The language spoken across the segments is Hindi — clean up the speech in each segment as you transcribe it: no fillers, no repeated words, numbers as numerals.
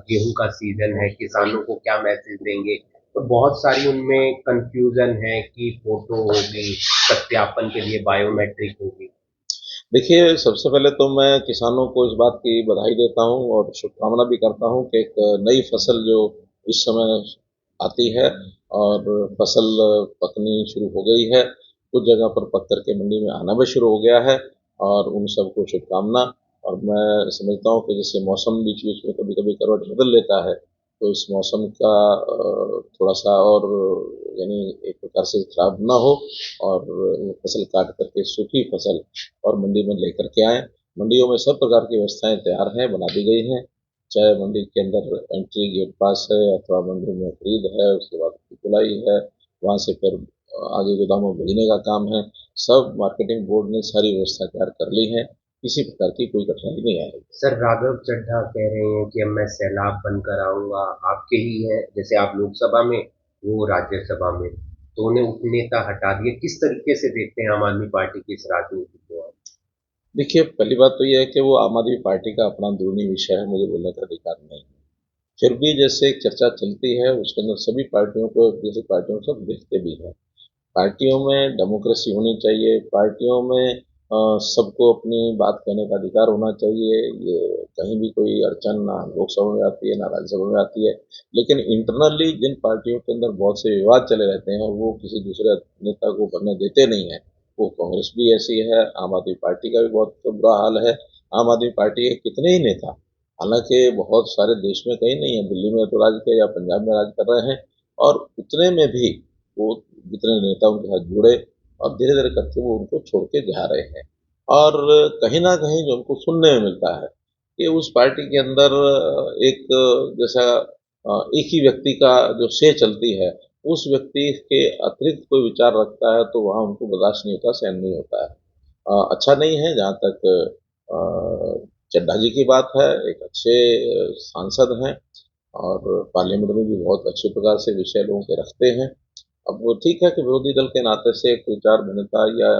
गेहूं का सीजन है, किसानों को क्या मैसेज देंगे। तो बहुत सारी उनमें कंफ्यूजन है कि फोटो होगी, सत्यापन के लिए बायोमेट्रिक होगी। देखिए, सबसे पहले तो मैं किसानों को इस बात की बधाई देता हूँ और शुभकामना भी करता हूँ कि एक नई फसल जो इस समय आती है और फसल पकनी शुरू हो गई है। कुछ जगह पर पक करके मंडी में आना भी शुरू हो गया है और उन सबको शुभकामना। और मैं समझता हूँ कि जैसे मौसम बीच बीच में कभी कभी करवट बदल लेता है, तो इस मौसम का थोड़ा सा और यानी एक प्रकार से खराब ना हो और वो फसल काट करके सूखी फसल और मंडी में लेकर के आए। मंडियों में सब प्रकार की व्यवस्थाएं तैयार हैं, बना दी गई हैं। चाहे मंडी के अंदर एंट्री गेट पास है अथवा मंडी में खरीद है, उसके बाद धुलाई है, वहाँ से फिर आगे गोदामों में भेजने का काम है। सब मार्केटिंग बोर्ड ने सारी व्यवस्था तैयार कर ली है, किसी प्रकार की कोई कठिनाई नहीं आएगी। सर, राघव चड्ढा कह रहे हैं कि अब मैं सैलाब बनकर आऊंगा। आपके ही हैं, जैसे आप लोकसभा में, वो राज्यसभा में, तो उन्हें उपनेता हटा दिए। किस तरीके से देखते हैं आम आदमी पार्टी की इस राजनीति को आप? देखिए, पहली बात तो यह है कि वो आम आदमी पार्टी का अपना अंदरूनी विषय है, मुझे बोलने का अधिकार नहीं है। फिर भी जैसे एक चर्चा चलती है उसके अंदर सभी पार्टियों को, जैसे पार्टियों को सब देखते भी हैं। पार्टियों में डेमोक्रेसी होनी चाहिए, पार्टियों में सबको अपनी बात कहने का अधिकार होना चाहिए। ये कहीं भी कोई अड़चन ना लोकसभा में आती है ना राज्यसभा में आती है। लेकिन इंटरनली जिन पार्टियों के अंदर बहुत से विवाद चले रहते हैं और वो किसी दूसरे नेता को बनने देते नहीं है, वो कांग्रेस भी ऐसी है, आम आदमी पार्टी का भी बहुत बुरा हाल है। आम आदमी पार्टी के कितने ही नेता, हालांकि बहुत सारे देश में कहीं नहीं है, दिल्ली में तो राज किया या पंजाब में राज कर रहे हैं, और उतने में भी वो जितने नेता उनके साथ जुड़े और धीरे धीरे करके वो उनको छोड़ के जा रहे हैं। और कहीं ना कहीं जो उनको सुनने में मिलता है कि उस पार्टी के अंदर एक जैसा एक ही व्यक्ति का जो से चलती है, उस व्यक्ति के अतिरिक्त कोई विचार रखता है तो वहाँ उनको बर्दाश्त नहीं होता, सहन नहीं होता है। अच्छा नहीं है। जहाँ तक चड्ढा जी की बात है, एक अच्छे सांसद हैं और पार्लियामेंट में भी बहुत अच्छे प्रकार से विषय लोगों के रखते हैं। अब वो ठीक है कि विरोधी दल के नाते से एक विचार भिन्नता या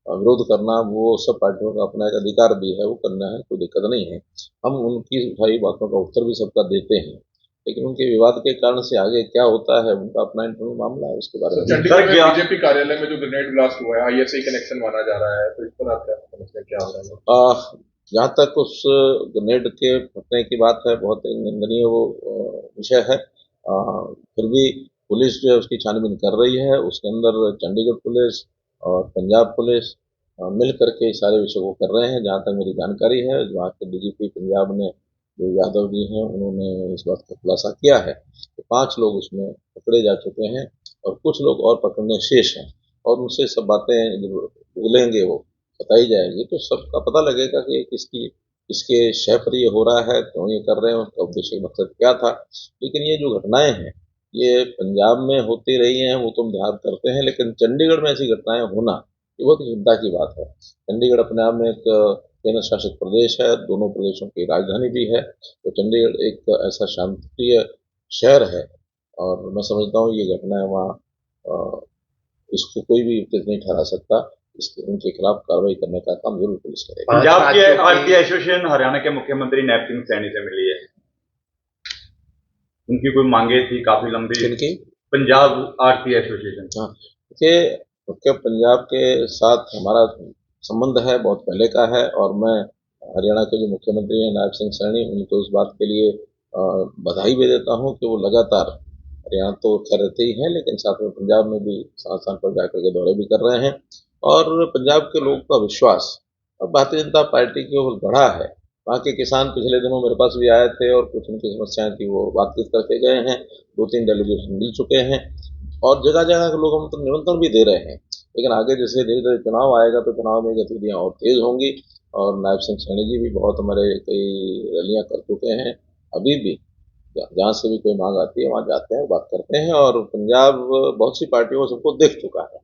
विरोध करना वो सब पार्टियों का अपना एक अधिकार भी है, वो करना है, कोई दिक्कत नहीं है। हम उनकी उठाई बातों का उत्तर भी सबका देते हैं, लेकिन उनके विवाद के कारण से आगे क्या होता है उनका अपना इंटरनल मामला है, उसके बारे में चंडीगढ़ में बीजेपी कार्यालय में जो ग्रेनेड ब्लास्ट हुआ है, आईएसआई कनेक्शन माना जा रहा है, तो इस पर आप क्या समझते हैं, क्या हो रहा है? जहाँ तक उस ग्रेनेड के फटने की बात है, बहुत ही निंदनीय वो विषय है। फिर भी पुलिस जो है उसकी छानबीन कर रही है। उसके अंदर चंडीगढ़ पुलिस और पंजाब पुलिस मिल करके इस सारे विषय को कर रहे हैं। जहाँ तक मेरी जानकारी है, वहाँ के डीजीपी पंजाब ने, जो यादव जी हैं, उन्होंने इस बात का खुलासा किया है कि 5 लोग उसमें पकड़े जा चुके हैं और कुछ लोग और पकड़ने शेष हैं। और उनसे सब बातें जब बोलेंगे, वो बताई जाएगी, तो सबका पता लगेगा कि किसकी किसके शय पर ये हो रहा है, क्यों ये कर रहे हैं, उसका उद्देश्य मकसद क्या था। लेकिन ये जो घटनाएं हैं ये पंजाब में होती रही हैं, वो तो हम ध्यान करते हैं, लेकिन चंडीगढ़ में ऐसी घटनाएं होना ये बहुत ही चिंता की बात है। चंडीगढ़ अपने आप में एक केंद्र शासित प्रदेश है, दोनों प्रदेशों की राजधानी भी है, तो चंडीगढ़ एक ऐसा शांतिप्रिय शहर है और मैं समझता हूँ ये घटनाएं वहाँ इसको कोई भी उचित नहीं ठहरा सकता। उनके खिलाफ कार्रवाई करने का काम जरूर पुलिस करेगी। पंजाब के आरती एसोसिएशन हरियाणा के मुख्यमंत्री नैब सिंह सैनी से मिली है, उनकी कोई मांगे थी काफी लंबी। इनकी पंजाब आरती एसोसिएशन, हाँ, देखिए पंजाब के साथ हमारा संबंध है, बहुत पहले का है, और मैं हरियाणा के जो मुख्यमंत्री हैं नायब सिंह सैनी, उनको इस बात के लिए बधाई भी देता हूँ कि वो लगातार हरियाणा तो खैर रहते ही हैं, लेकिन साथ में पंजाब में भी स्थान स्थान पर जाकर के दौरे भी कर रहे हैं। और पंजाब के लोगों का विश्वास अब भारतीय जनता पार्टी की ओर बढ़ा है। वहाँ के किसान पिछले दिनों मेरे पास भी आए थे और कुछ उनकी समस्याएं थी, वो बातचीत करके गए हैं। 2-3 डेलीगेशन मिल चुके हैं और जगह जगह के लोग हम तो निमंत्रण भी दे रहे हैं। लेकिन आगे जैसे धीरे धीरे चुनाव आएगा तो चुनाव में गतिविधियां और तेज होंगी। और नायब सिंह सैनी जी भी बहुत हमारे कई रैलियां कर चुके हैं। अभी भी जहाँ से भी कोई मांग आती है वहाँ जाते हैं, बात करते हैं। और पंजाब बहुत सी पार्टियों को सबको देख चुका है,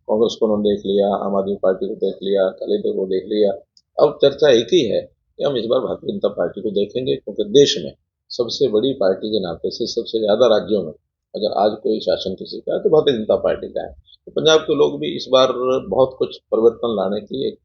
कांग्रेस को उन्होंने देख लिया, आम आदमी पार्टी को देख लिया, अकाली दल को देख लिया। अब चर्चा एक ही है कि हम इस बार भारतीय जनता पार्टी को देखेंगे, क्योंकि देश में सबसे बड़ी पार्टी के नाते से सबसे ज्यादा राज्यों में अगर आज कोई शासन किसी का है तो भारतीय जनता पार्टी का है। तो पंजाब के लोग भी इस बार बहुत कुछ परिवर्तन लाने की एक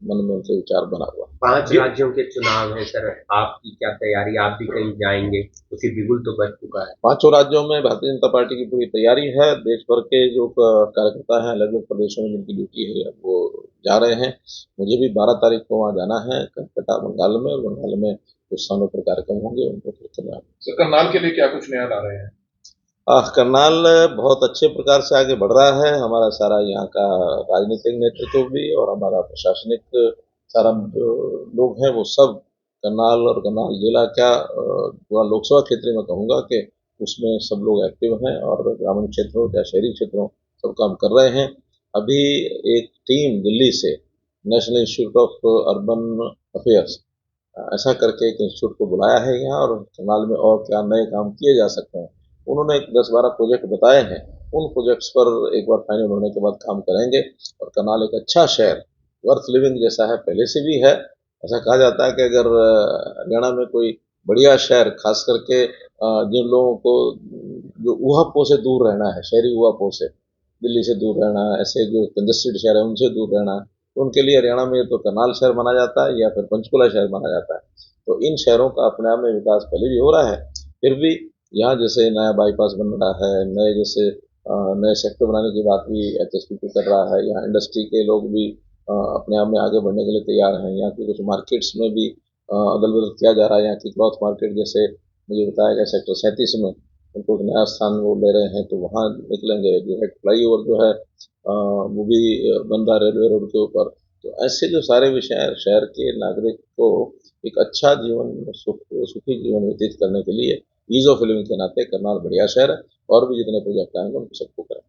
मन में उनसे विचार बना हुआ। 5 राज्यों के चुनाव है सर, आपकी क्या तैयारी? आप भी कहीं जाएंगे तो फिर बिगुल तो बच चुका है। 5 राज्यों में भारतीय जनता पार्टी की पूरी तैयारी है। देश भर के जो कार्यकर्ता हैं अलग अलग प्रदेशों में जिनकी ड्यूटी है वो जा रहे हैं। मुझे भी 12 तारीख को वहाँ जाना है कलकत्ता बंगाल में, और बंगाल में कुछ स्थानों पर कार्यक्रम होंगे, उनको फिर चलना है। सर करनाल के लिए क्या कुछ नया ला रहे हैं? करनाल बहुत अच्छे प्रकार से आगे बढ़ रहा है। हमारा सारा यहाँ का राजनीतिक नेतृत्व भी और हमारा प्रशासनिक सारा जो लोग हैं वो सब करनाल और करनाल जिला क्या पूरा लोकसभा क्षेत्र में कहूँगा कि उसमें सब लोग एक्टिव हैं, और ग्रामीण क्षेत्रों या शहरी क्षेत्रों सब काम कर रहे हैं। अभी एक टीम दिल्ली से national institute of urban affairs ऐसा करके एक इंस्टीट्यूट को बुलाया है यहाँ, और करनाल में और क्या नए काम किए जा सकते हैं उन्होंने एक 10-12 प्रोजेक्ट बताए हैं। उन प्रोजेक्ट्स पर एक बार फाइनल होने के बाद काम करेंगे, और करनाल एक अच्छा शहर वर्थ लिविंग जैसा है, पहले से भी है। ऐसा कहा जाता है कि अगर हरियाणा में कोई बढ़िया शहर, खास करके जिन लोगों को जो ऊहापोह से दूर रहना है, शहरी ऊहापोह से दिल्ली से दूर रहना, ऐसे जो कंजस्टेड शहर है उनसे दूर रहना, तो उनके लिए हरियाणा में तो करनाल शहर माना जाता है या फिर पंचकुला शहर माना जाता है। तो इन शहरों का अपने आप में विकास पहले भी हो रहा है। फिर भी यहाँ जैसे नया बाईपास बन रहा है, नए जैसे नए सेक्टर बनाने की बात भी एचएसपीसी कर रहा है। यहाँ इंडस्ट्री के लोग भी अपने आप में आगे बढ़ने के लिए तैयार हैं। यहाँ की कुछ मार्केट्स में भी अदल बदल किया जा रहा है। यहाँ की क्लॉथ मार्केट जैसे मुझे बताया गया सेक्टर 37 में उनको एक नया स्थान वो ले रहे हैं, तो वहाँ निकलेंगे। डायरेक्ट फ्लाई ओवर जो है वो भी बन रहा है रेलवे रोड के ऊपर। तो ऐसे जो सारे विषय शहर के नागरिक को एक अच्छा जीवन सुखी जीवन व्यतीत करने के लिए ईज ऑफ लिविंग के नाते करनाल बढ़िया शहर है, और भी जितने प्रोजेक्ट आएंगे उनको सबको करें।